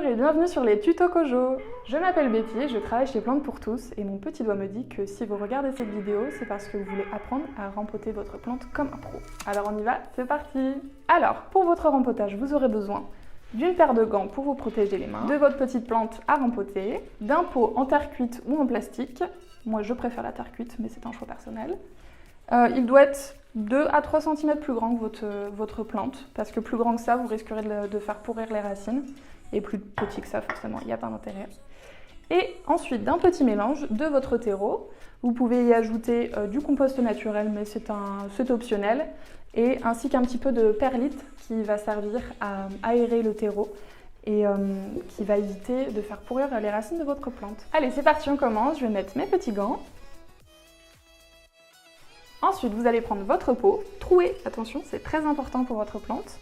et bienvenue sur les tutos Kojo. Je m'appelle Betty, je travaille chez Plantes pour tous et mon petit doigt me dit que si vous regardez cette vidéo, c'est parce que vous voulez apprendre à rempoter votre plante comme un pro. Alors on y va, c'est parti. Alors, pour votre rempotage, vous aurez besoin d'une paire de gants pour vous protéger les mains, de votre petite plante à rempoter, d'un pot en terre cuite ou en plastique. Moi je préfère la terre cuite, mais c'est un choix personnel. Il doit être 2 à 3 cm plus grand que votre plante, parce que plus grand que ça, vous risquerez de faire pourrir les racines, et plus petit que ça, forcément, il n'y a pas d'intérêt. Et ensuite, d'un petit mélange de votre terreau, vous pouvez y ajouter du compost naturel, mais c'est optionnel, et ainsi qu'un petit peu de perlite qui va servir à aérer le terreau et qui va éviter de faire pourrir les racines de votre plante. Allez, c'est parti, on commence. Je vais mettre mes petits gants. Ensuite, vous allez prendre votre pot, trouer, attention, c'est très important pour votre plante,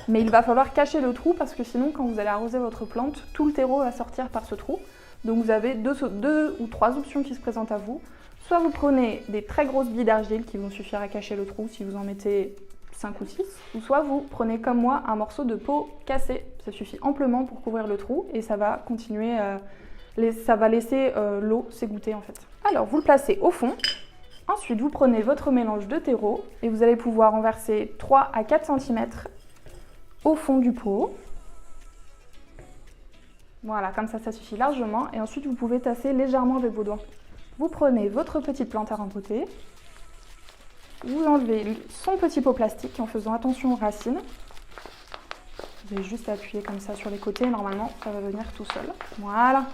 mais il va falloir cacher le trou parce que sinon, quand vous allez arroser votre plante, tout le terreau va sortir par ce trou. Donc vous avez deux ou trois options qui se présentent à vous. Soit vous prenez des très grosses billes d'argile qui vont suffire à cacher le trou si vous en mettez 5 ou 6, ou soit vous prenez comme moi un morceau de peau cassé. Ça suffit amplement pour couvrir le trou et ça va continuer, ça va laisser l'eau s'égoutter en fait. Alors vous le placez au fond. Ensuite, vous prenez votre mélange de terreau et vous allez pouvoir en verser 3 à 4 cm au fond du pot. Voilà, comme ça suffit largement. Et ensuite, vous pouvez tasser légèrement avec vos doigts. Vous prenez votre petite plante à rempoter. Vous enlevez son petit pot plastique en faisant attention aux racines. Vous allez juste appuyer comme ça sur les côtés. Normalement, ça va venir tout seul. Voilà.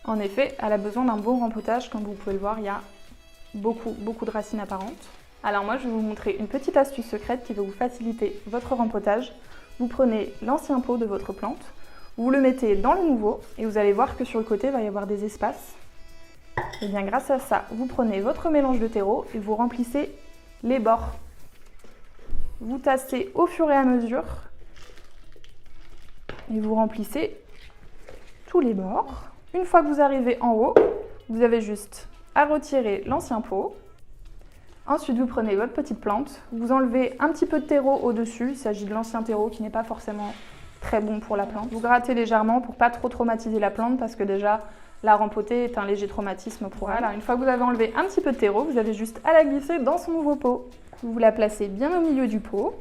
En effet, elle a besoin d'un bon rempotage. Comme vous pouvez le voir, il y a beaucoup de racines apparentes. Alors moi je vais vous montrer une petite astuce secrète qui va vous faciliter votre rempotage. Vous prenez l'ancien pot de votre plante, vous le mettez dans le nouveau et vous allez voir que sur le côté il va y avoir des espaces. Et bien grâce à ça, vous prenez votre mélange de terreau et vous remplissez les bords. Vous tassez au fur et à mesure et vous remplissez tous les bords. Une fois que vous arrivez en haut, vous avez juste à retirer l'ancien pot. Ensuite, vous prenez votre petite plante, vous enlevez un petit peu de terreau au-dessus, il s'agit de l'ancien terreau qui n'est pas forcément très bon pour la plante. Vous grattez légèrement pour pas trop traumatiser la plante parce que déjà, la rempoter est un léger traumatisme pour elle. Voilà, une fois que vous avez enlevé un petit peu de terreau, vous avez juste à la glisser dans son nouveau pot. Vous la placez bien au milieu du pot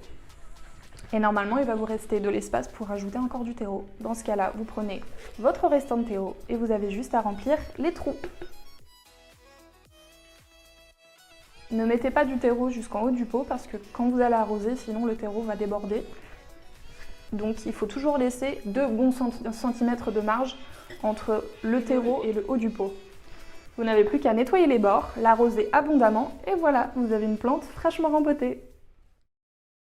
et normalement, il va vous rester de l'espace pour ajouter encore du terreau. Dans ce cas-là, vous prenez votre restant de terreau et vous avez juste à remplir les trous. Ne mettez pas du terreau jusqu'en haut du pot parce que quand vous allez arroser, sinon le terreau va déborder. Donc il faut toujours laisser 2 bons centimètres de marge entre le terreau et le haut du pot. Vous n'avez plus qu'à nettoyer les bords, l'arroser abondamment et voilà, vous avez une plante fraîchement rempotée.